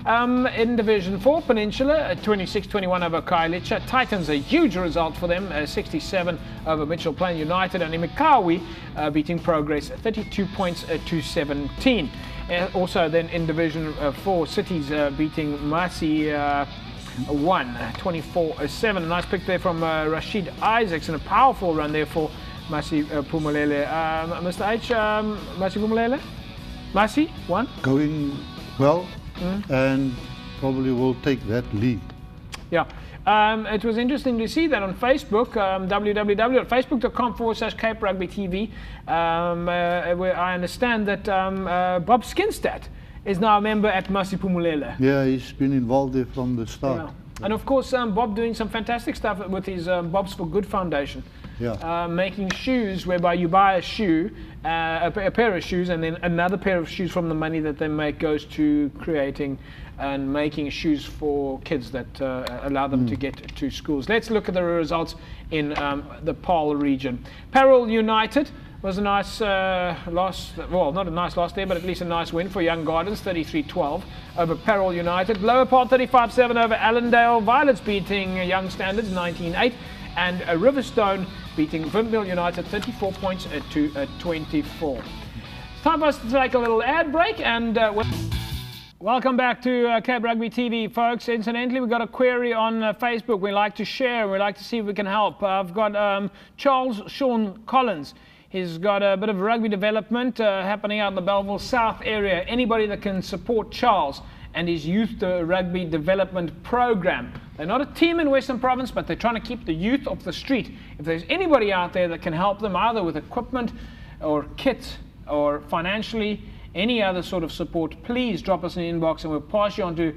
In Division 4, Peninsula 26-21 over Kailicha. Titans, a huge result for them, 67 over Mitchell Plain United, and Imikawi beating Progress 32 points to 17. Also then in Division 4, Cities beating Masi 24-7. A nice pick there from Rashid Isaacs, and a powerful run there for Masi Pumulele. Mr. H, Masi Pumulele? Masi, one? Going well, and probably will take that lead. Yeah. It was interesting to see that on Facebook, www.facebook.com/Cape Rugby TV, where I understand that Bob Skinstad is now a member at Masi Pumulele. Yeah, he's been involved there from the start. Yeah. And of course, Bob doing some fantastic stuff with his Bob's for Good Foundation. Yeah. Making shoes whereby you buy a shoe, a pair of shoes, and then another pair of shoes from the money that they make goes to creating and making shoes for kids that allow them to get to schools. Let's look at the results in the Paarl region. Parel United was a nice loss, well, not a nice loss there, but at least a nice win for Young Gardens, 33-12 over Parel United. Lower Part 35-7 over Allendale. Violets beating Young Standards, 19-8. And Riverstone beating Vimville United, 34 points to 24. It's time for us to take a little ad break, and welcome back to Cape Rugby TV, folks. Incidentally, we've got a query on Facebook. We like to share, we like to see if we can help. I've got Charles Sean Collins. He's got a bit of rugby development happening out in the Belleville South area. Anybody that can support Charles and his youth rugby development program. They're not a team in Western Province, but they're trying to keep the youth off the street. If there's anybody out there that can help them, either with equipment or kit or financially, any other sort of support, please drop us an inbox and we'll pass you on to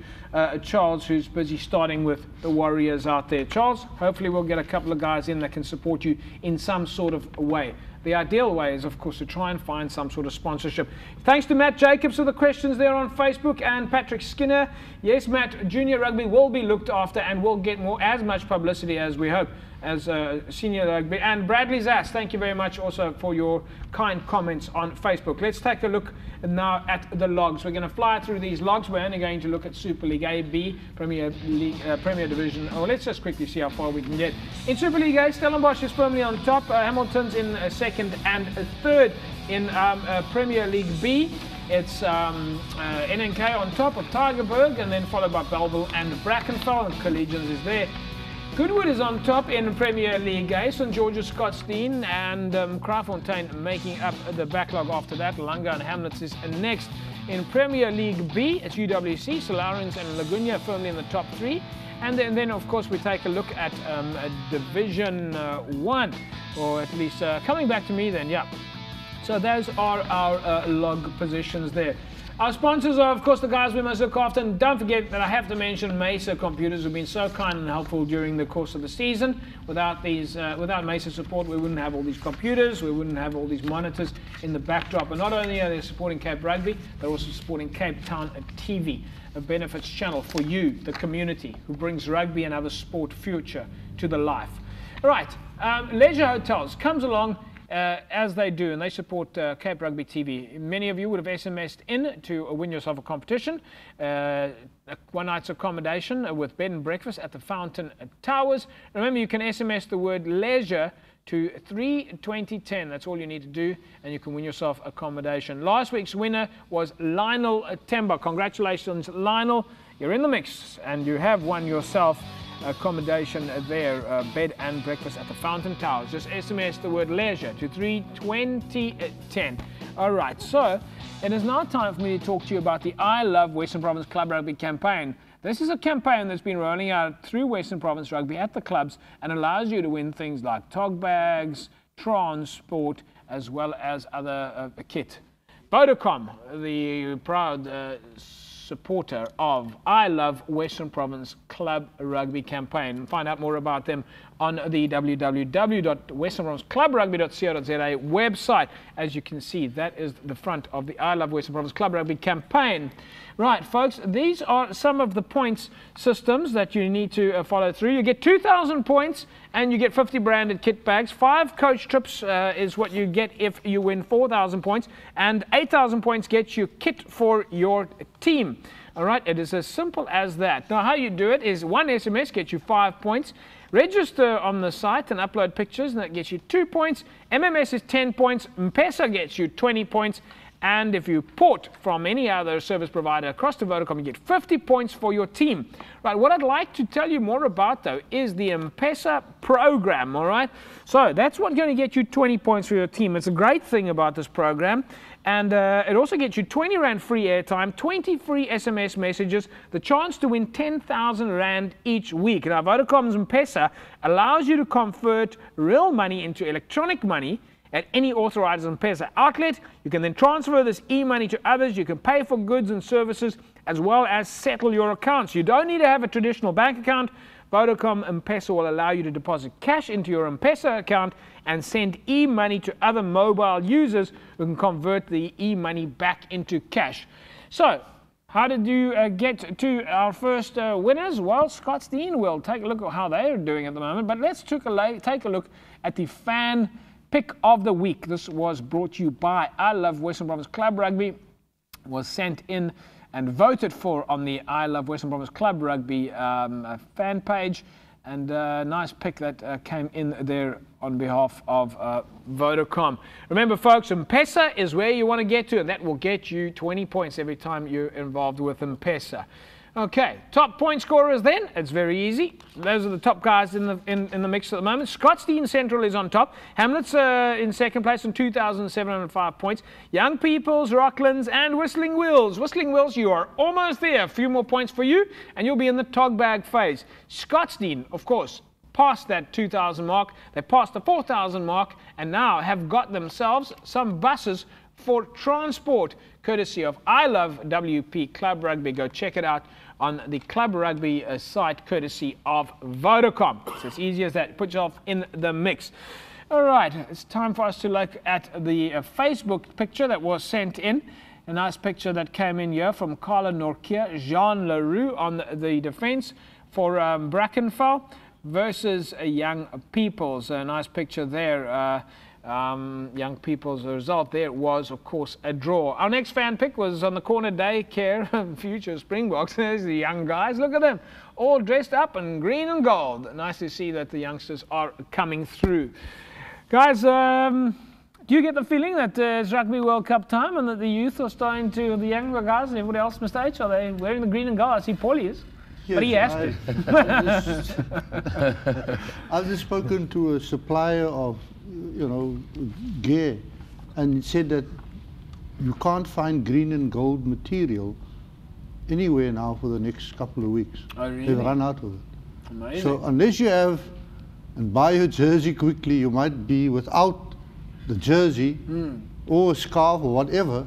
Charles, who's busy starting with the Warriors out there. Charles, hopefully we'll get a couple of guys in that can support you in some sort of way. The ideal way is, of course, to try and find some sort of sponsorship. Thanks to Matt Jacobs for the questions there on Facebook, and Patrick Skinner. Yes, Matt, junior rugby will be looked after and will get as much publicity as we hope as senior rugby. And Bradley Zass, thank you very much also for your kind comments on Facebook. Let's take a look now at the logs. We're going to fly through these logs. We're only going to look at Super League A, B, Premier League, Premier Division. Oh, let's just quickly see how far we can get. In Super League A, Stellenbosch is firmly on top. Hamilton's in second and third. In Premier League B, it's NNK on top of Tygerberg, and then followed by Belleville and Brackenfell, and Collegians is there. Goodwood is on top in Premier League A, St George's Scottsdene, and Kraaifontein making up the backlog after that. Langa and Hamlets is next. In Premier League B, it's UWC, Solarians and Laguna firmly in the top three. And then of course, we take a look at Division 1, or at least coming back to me then, yeah. So those are our log positions there. Our sponsors are, of course, the guys we must look after. And don't forget that I have to mention Mesa Computers, who've been so kind and helpful during the course of the season. Without Mesa support, we wouldn't have all these computers, we wouldn't have all these monitors in the backdrop. And not only are they supporting Cape Rugby, they're also supporting Cape Town TV, a benefits channel for you, the community, who brings rugby and other sport future to the life. All right, Leisure Hotels comes along. as they do, and they support Cape Rugby TV. Many of you would have SMS'd in to win yourself a competition, one night's accommodation with bed and breakfast at the Fountain Towers. Remember, you can SMS the word leisure to 32010. That's all you need to do, and you can win yourself accommodation. Last week's winner was Lionel Temba. Congratulations, Lionel. You're in the mix, and you have won yourself accommodation there, bed and breakfast at the Fountain Towers. Just SMS the word leisure to 32010. All right, so it is now time for me to talk to you about the I Love Western Province Club Rugby campaign. This is a campaign that's been rolling out through Western Province Rugby at the clubs and allows you to win things like tog bags, transport, as well as other kit. Vodacom, the proud supporter of I Love Western Province Club Rugby campaign. Find out more about them on the www.westernprovinceclubrugby.co.za website. As you can see, that is the front of the I Love Western Province Club Rugby campaign. Right, folks, these are some of the points systems that you need to follow through. You get 2,000 points and you get 50 branded kit bags. 5 coach trips is what you get if you win 4,000 points, and 8,000 points gets you kit for your team. All right, it is as simple as that. Now, how you do it is 1 SMS gets you 5 points. Register on the site and upload pictures, and that gets you 2 points. MMS is 10 points. M-Pesa gets you 20 points. And if you port from any other service provider across to Vodacom, you get 50 points for your team. Right, what I'd like to tell you more about, though, is the M-Pesa program, all right? So that's what's going to get you 20 points for your team. It's a great thing about this program. And it also gets you 20 Rand free airtime, 20 free SMS messages, the chance to win 10,000 Rand each week. Now, Vodacom's M-Pesa allows you to convert real money into electronic money at any authorized M-Pesa outlet. You can then transfer this e-money to others. You can pay for goods and services as well as settle your accounts. You don't need to have a traditional bank account. Vodacom M-Pesa will allow you to deposit cash into your M-Pesa account and send e-money to other mobile users who can convert the e-money back into cash. So, how did you get to our first winners? Well, Scottsdene will take a look at how they are doing at the moment, but let's take a look at the fan pick of the week. This was brought to you by I Love Western Province Club Rugby, was sent in and voted for on the I Love Western Province Club Rugby fan page, and a nice pick that came in there on behalf of Vodacom. Remember, folks, M-Pesa is where you want to get to, and that will get you 20 points every time you're involved with M-Pesa. Okay, top point scorers then. It's very easy. Those are the top guys in the mix at the moment. Scottsdene Central is on top. Hamlet's in second place on 2,705 points. Young People's, Rocklands, and Whistling Wills. Whistling Wills, you are almost there. A few more points for you, and you'll be in the tog bag phase. Scottsdene, of course, passed that 2,000 mark. They passed the 4,000 mark, and now have got themselves some buses for transport, courtesy of I Love WP Club Rugby. Go check it out on the Club Rugby site, courtesy of Vodacom. It's as easy as that. Put yourself in the mix. All right, it's time for us to look at the Facebook picture that was sent in. A nice picture that came in here from Carla Norkia, Jean Leroux on the defense for Brackenfell versus Young Peoples. A nice picture there. Young People's result there was, of course, a draw. Our next fan pick was on the corner daycare future Springboks. There's the young guys. Look at them, all dressed up in green and gold. Nice to see that the youngsters are coming through. Guys, do you get the feeling that it's Rugby World Cup time and that the youth are starting to, the younger guys and everybody else, Mr. H, are they wearing the green and gold? I see Paulie is. Yes, but he has to. I've just spoken to a supplier of gear, and he said that you can't find green and gold material anywhere now for the next couple of weeks. Oh, really? They've run out of it. Amazing. So unless you have and buy your jersey quickly, you might be without the jersey or a scarf or whatever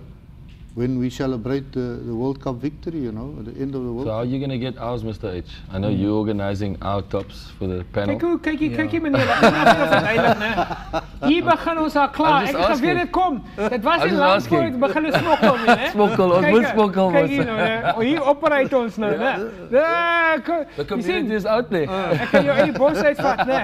when we celebrate the World Cup victory, you know, at the end of the World So how are you going to get ours, Mr. H? I know you're organising our tops for the panel. Kyk hier meneer, dat is nou verduidelik, né? Hier begin ons al klaar. Ek het geweet dit kom. Dit was nie lank voor het begin smokkel nie, né? Smokkel, ons moet smokkel. Kyk hier nou, né? Hier operate ons nou, né? The community is out there. Ek kan jou in die bos uitvat, né?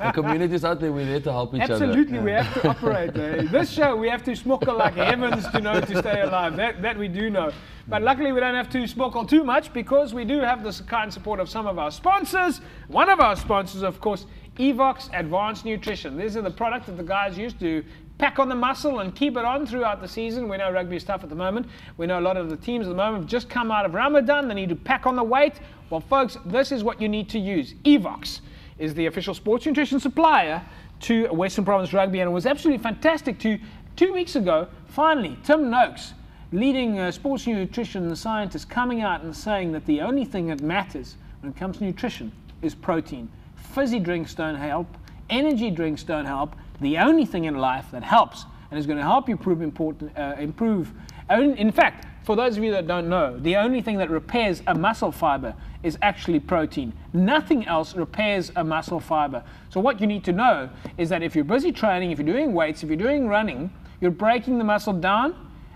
The community is out there, we need to help each other. Absolutely, we have to operate. This show, we have to smokkel like heavens to stay alive. That we do know. But luckily we don't have to smokkel too much because we do have the kind support of some of our sponsors. One of our sponsors, of course, Evox Advanced Nutrition. These are the product that the guys use to pack on the muscle and keep it on throughout the season. We know rugby is tough at the moment. We know a lot of the teams at the moment have just come out of Ramadan. They need to pack on the weight. Well, folks, this is what you need to use. Evox is the official sports nutrition supplier to Western Province Rugby, and it was absolutely fantastic to 2 weeks ago, finally, Tim Noakes, leading sports nutrition scientist, coming out and saying that the only thing that matters when it comes to nutrition is protein. Fizzy drinks don't help, energy drinks don't help. The only thing in life that helps and is going to help you improve. In fact, for those of you that don't know, the only thing that repairs a muscle fiber is actually protein. Nothing else repairs a muscle fiber. So what you need to know is that if you're busy training, if you're doing weights, if you're doing running, you're breaking the muscle down,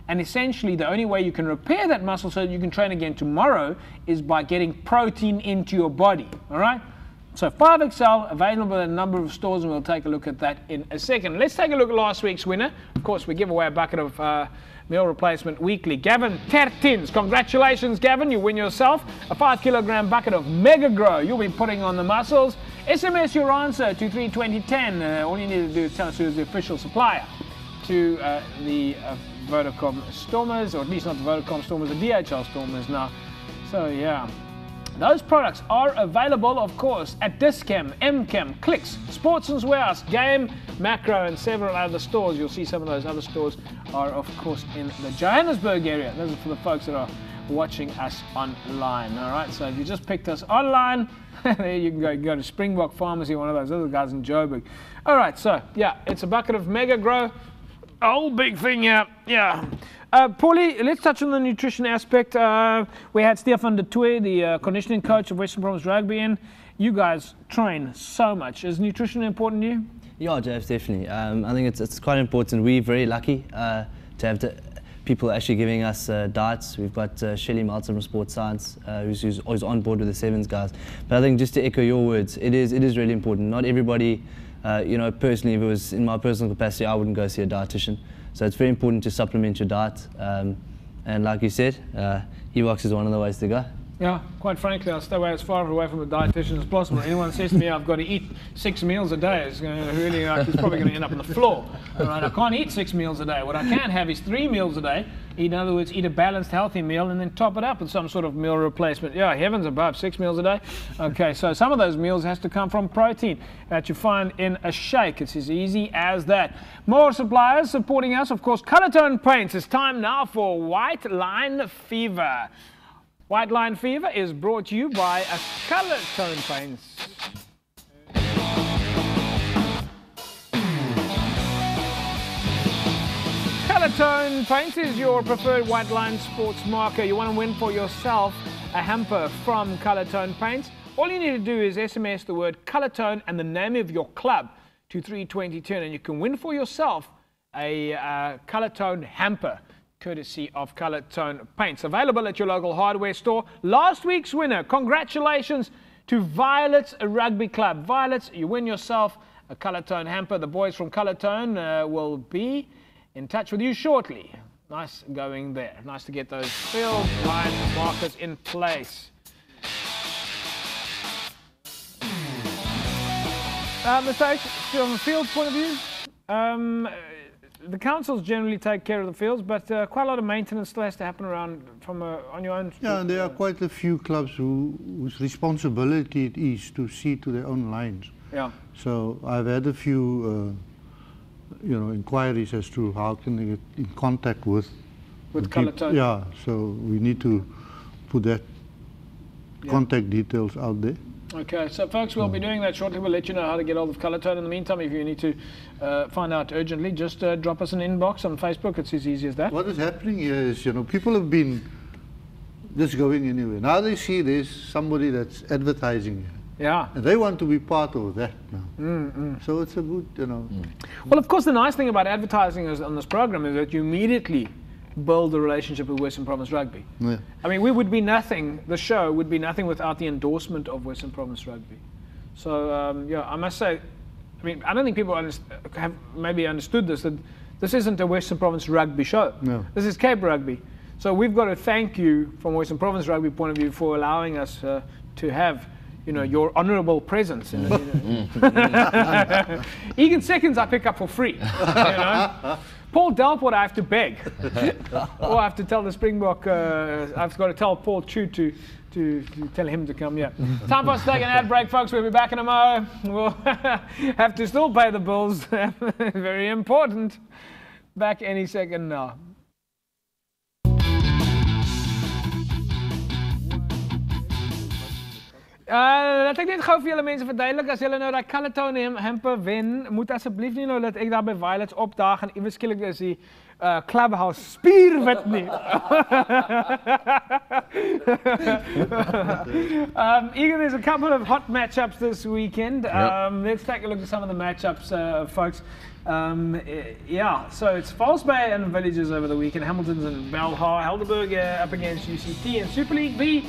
and essentially the only way you can repair that muscle so that you can train again tomorrow is by getting protein into your body, all right? So 5XL available in a number of stores, and we'll take a look at that in a second. Let's take a look at last week's winner. Of course, we give away a bucket of meal replacement weekly. Gavin Tertins, congratulations Gavin, you win yourself a 5 kilogram bucket of Mega Grow. You'll be putting on the muscles. SMS your answer to 32010. All you need to do is tell us who's the official supplier to the Vodacom Stormers, or at least not the Vodacom Stormers, the DHL Stormers now. So yeah, those products are available, of course, at Dischem, Mchem, Clicks, Sportsman's Warehouse, Game, Macro, and several other stores. You'll see some of those other stores are, of course, in the Johannesburg area. Those are for the folks that are watching us online. All right, so if you just picked us online, there you can go to Springbok Pharmacy, one of those other guys in Joburg. All right, so yeah, it's a bucket of Mega Grow. A whole big thing, yeah. Paulie, let's touch on the nutrition aspect. We had Stefan de Toey, the conditioning coach of Western Province Rugby, and you guys train so much. Is nutrition important to you? Yeah, Jeff, definitely. I think it's quite important. We're very lucky to have people actually giving us diets. We've got Shelley Melton from Sports Science, who's always on board with the Sevens guys. But I think just to echo your words, it is really important. Not everybody. You know, personally, if it was in my personal capacity, I wouldn't go see a dietitian. So it's very important to supplement your diet. And like you said, Evox is one of the ways to go. Yeah, quite frankly, I'll stay away as far away from a dietitian as possible. Anyone says to me I've got to eat 6 meals a day, is going to really, he's probably going to end up on the floor. All right, I can't eat 6 meals a day. What I can have is 3 meals a day. In other words, eat a balanced, healthy meal and then top it up with some sort of meal replacement. Yeah, heavens above, 6 meals a day. Okay, so some of those meals has to come from protein that you find in a shake. It's as easy as that. More suppliers supporting us, of course, Colour Tone Paints. It's time now for White Line Fever. White Line Fever is brought to you by a Colour Tone Paints. Colour Tone Paints is your preferred white line sports marker. You want to win for yourself a hamper from Colour Tone Paints. All you need to do is SMS the word Colour Tone and the name of your club to 32010, and you can win for yourself a Colour Tone hamper, courtesy of Colour Tone Paints. Available at your local hardware store. Last week's winner, congratulations to Violets Rugby Club. Violets, you win yourself a Colour Tone hamper. The boys from Colour Tone will be in touch with you shortly. Nice going there. Nice to get those field line markers in place. Mr. H, from a field point of view, the councils generally take care of the fields, but quite a lot of maintenance still has to happen around on your own. Yeah, and there are quite a few clubs whose responsibility it is to see to their own lines. Yeah. So I've had a few, inquiries as to how can they get in contact with Colour Tone. Yeah, so we need to put that contact details out there. Okay, so folks, we'll be doing that shortly. We'll let you know how to get hold of Colour Tone. In the meantime, if you need to find out urgently, just drop us an inbox on Facebook. It's as easy as that. What is happening here is, you know, people have been just going anywhere. Now they see there's somebody that's advertising. Yeah. And they want to be part of that now. So it's a good, you know. Well, of course, the nice thing about advertising on this program is that you immediately build a relationship with Western Province Rugby. Yeah. I mean, we would be nothing, the show would be nothing without the endorsement of Western Province Rugby. So, yeah, I must say, I mean, I don't think people have maybe understood this, that this isn't a Western Province Rugby show. No. This is Cape Rugby. So we've got to thank you from Western Province Rugby point of view for allowing us to have, you know, your honourable presence. Even seconds I pick up for free. You know? Paul Delport I have to beg. Or I have to tell the Springbok, I've got to tell Paul Chu to tell him to come, yeah. Time for us to take an ad break, folks. We'll be back in a mo. We'll have to still pay the bills. Very important. Back any second now. Laat ek net gou vir julle mense verduidelik, as julle nou daai Colour Tone hempe wen, moet asseblief nie nou dat ek daar by Violets opdaag en iewers skielik is die clubhouse spierwit nie. Egan, there's a couple of hot matchups this weekend. Let's take a look at some of the matchups, folks. Yeah, so it's False Bay and Villages over the weekend. Hamilton's and Belhar, Helderberg up against UCT and Super League B.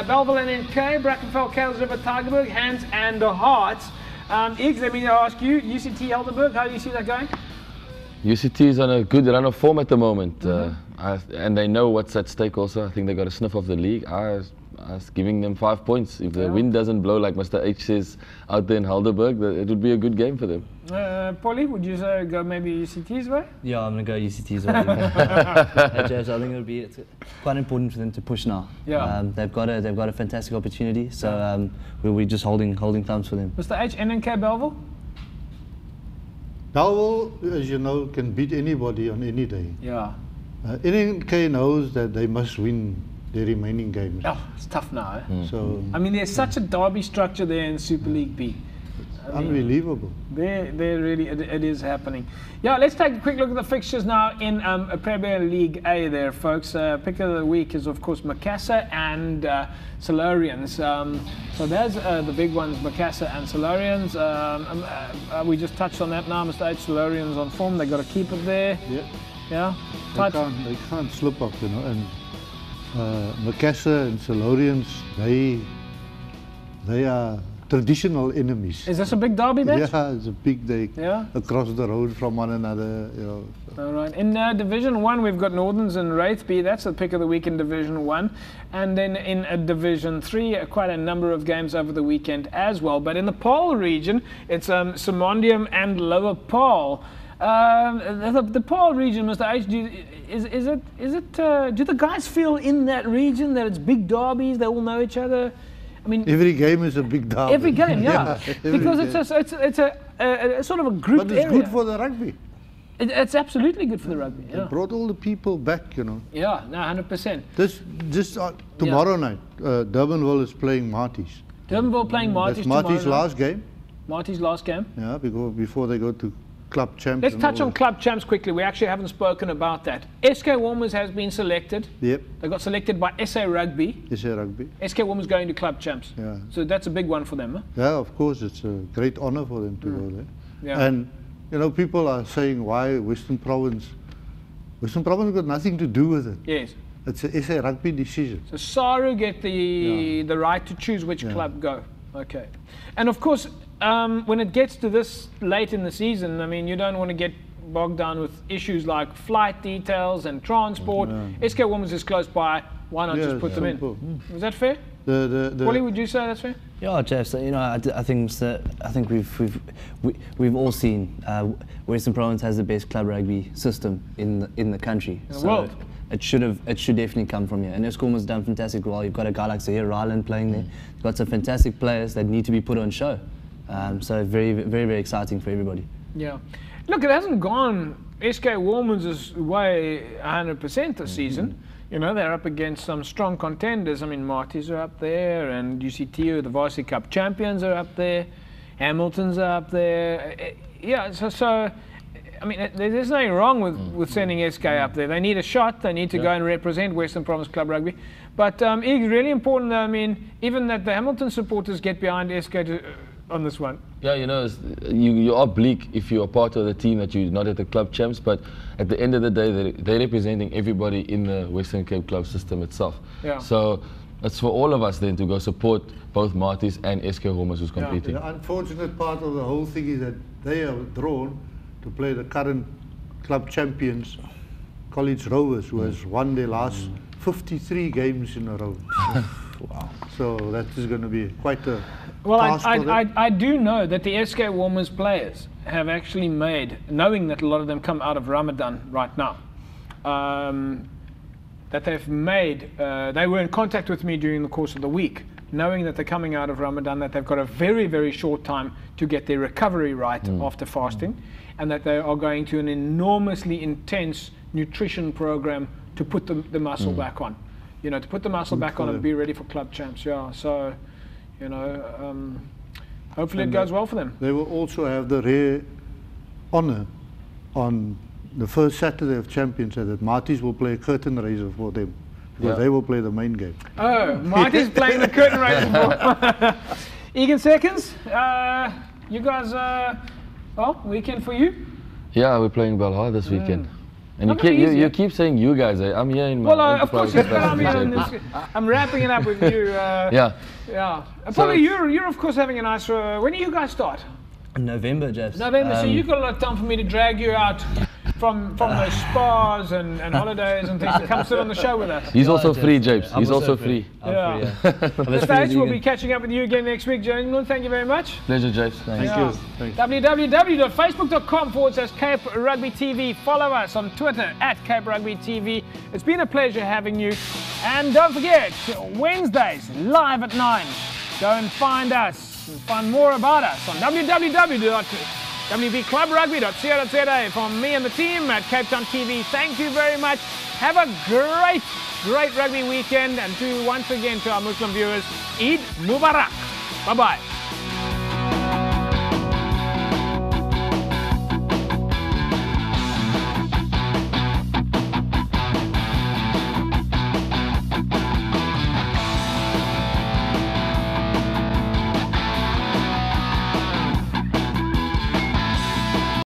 Belleville and NK, Brackenfell, Kales River, Tigerberg, Hands and the Hearts. Iggs, let me ask you, UCT Helderberg, how do you see that going? UCT is on a good run of form at the moment, and they know what's at stake also. I think they got a sniff of the league. I was giving them 5 points. If the wind doesn't blow like Mr. H says out there in Helderberg, it would be a good game for them. Polly, would you say go maybe UCT's way? Yeah, I'm going to go UCT's way. Jazz, I think it's quite important for them to push now. Yeah. They've got a fantastic opportunity, so we're just holding thumbs for them. Mr. H, NNK Belleville? Belleville, as you know, can beat anybody on any day. Yeah. NNK knows that they must win their remaining games. Oh, it's tough now. So I mean, there's such a derby structure there in Super League B. Unbelievable. They're really, it is happening. Yeah, let's take a quick look at the fixtures now in Premier League A there, folks. Pick of the week is, of course, Macassar and Silurians. So there's the big ones, Macassar and Silurians. We just touched on that now, Mr. H. Silurians on form. They've got to keep it there. Yeah. Yeah. They can't slip up, you know. And Macassar and Silurians, they are traditional enemies. Is this a big derby match? Yeah, it's a big day. Yeah. Across the road from one another, you know. All right. In Division 1, we've got Northerns and Wraithby. That's the pick of the week in Division 1. And then in Division 3, quite a number of games over the weekend as well. But in the Paarl region, it's Simondium and Lower Paarl. The Paarl region, Mr. H, do the guys feel in that region that it's big derbies, they all know each other? I mean, every game is a big derby. Every game, yeah. Because it's a sort of a group area. But it's good for the rugby. It's absolutely good for the rugby. Yeah. It brought all the people back, you know. Yeah, no, 100%. Just tomorrow night, Durbanville is playing Marties. Durbanville playing Marties tomorrow. That's Marties' last game. Marties' last game. Yeah, before they go to Club Champs. Let's touch on Club Champs quickly. We actually haven't spoken about that. SK Warmers has been selected. Yep. They got selected by SA Rugby. SA Rugby. SK Warmers going to Club Champs. Yeah. So that's a big one for them, huh? Yeah, of course. It's a great honor for them to go there. Yeah. And, you know, people are saying, why Western Province? Western Province got nothing to do with it. Yes. It's a SA Rugby decision. So SARU get the right to choose which club go. Okay. And of course, when it gets to this late in the season, I mean, you don't want to get bogged down with issues like flight details and transport. SK Women's is close by. Why not just put them in? Is that fair? Wally, would you say that's fair? Yeah, Jeff. So, you know, I think we've all seen Western Province has the best club rugby system in the country. In the world. It should definitely come from here. And Eskom has done fantastic well. You've got a guy like Zahir Ryland playing there. You've got some fantastic players that need to be put on show. So very, very, very exciting for everybody. Yeah. Look, it hasn't gone SK Warmans' way 100% this season. you know, they're up against some strong contenders. I mean, Marties are up there, and UCT, the Varsity Cup champions, are up there. Hamilton's are up there. Yeah, so I mean, there's nothing wrong with sending SK up there. They need a shot. They need to go and represent Western Province Club Rugby. But it's really important, I mean, even that the Hamilton supporters get behind SK on this one. Yeah, you know, you are bleak if you're part of the team that you're not at the club champs, but at the end of the day, they're representing everybody in the Western Cape club system itself. Yeah. So it's for all of us then to go support both Marties and SK Homers who's competing. The unfortunate part of the whole thing is that they are drawn to play the current club champions, College Rovers, who has won their last 53 games in a row. Wow. So that is going to be quite a Well, task for them. I do know that the SK Warmers players have actually made, knowing that a lot of them come out of Ramadan right now, that they've made, they were in contact with me during the course of the week, knowing that they're coming out of Ramadan, that they've got a very, very short time to get their recovery right after fasting, and that they are going to an enormously intense nutrition program to put the muscle back on. You know, to put the muscle back on and be ready for club champs. Yeah, so, you know, hopefully it goes well for them. They will also have the rare honor on the first Saturday of Champions that Marties will play a curtain raiser for them, because they will play the main game. Oh, Marty's playing the curtain raiser for Egan Seconds, you guys, well, weekend for you? Yeah, we're playing Belhar this weekend. And you keep saying you guys. I'm here in my of course, I'm wrapping it up with you. Yeah. Probably you're of course having a nice. When do you guys start? November, Jeff. November. So you've got a lot of time for me to drag you out from those spas and holidays and things to come sit on the show with us. He's also free, Japes. He's also free. Yeah. At this stage, we'll be catching up with you again next week, gentlemen. Thank you very much. Pleasure, Japes. Thank you. Thanks. www.facebook.com/Cape Rugby TV. Follow us on Twitter @Cape Rugby TV. It's been a pleasure having you. And don't forget, Wednesdays, live at 9. Go and find us and find more about us on www.wbclubrugby.co.za. From me and the team at Cape Town TV, thank you very much. Have a great rugby weekend, and once again to our Muslim viewers, Eid Mubarak. Bye-bye.